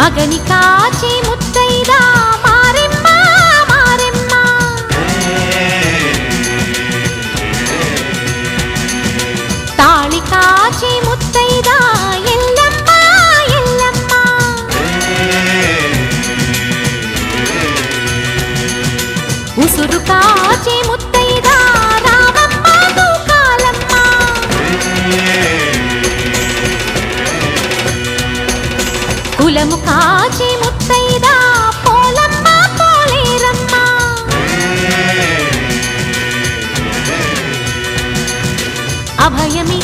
మగని కాచి ముత్తైదా మారెమ్మ మారెమ్మ తాళి కాచి ముత్తైదా ఎల్లమ్మ ఎల్లమ్మ ఉసురు కాచి ముత్తైదా రామమ్మ తూకాలమ్మ కులము కాచి ముత్తైదా పోలమ్మ పోలేరమ్మ అభయమి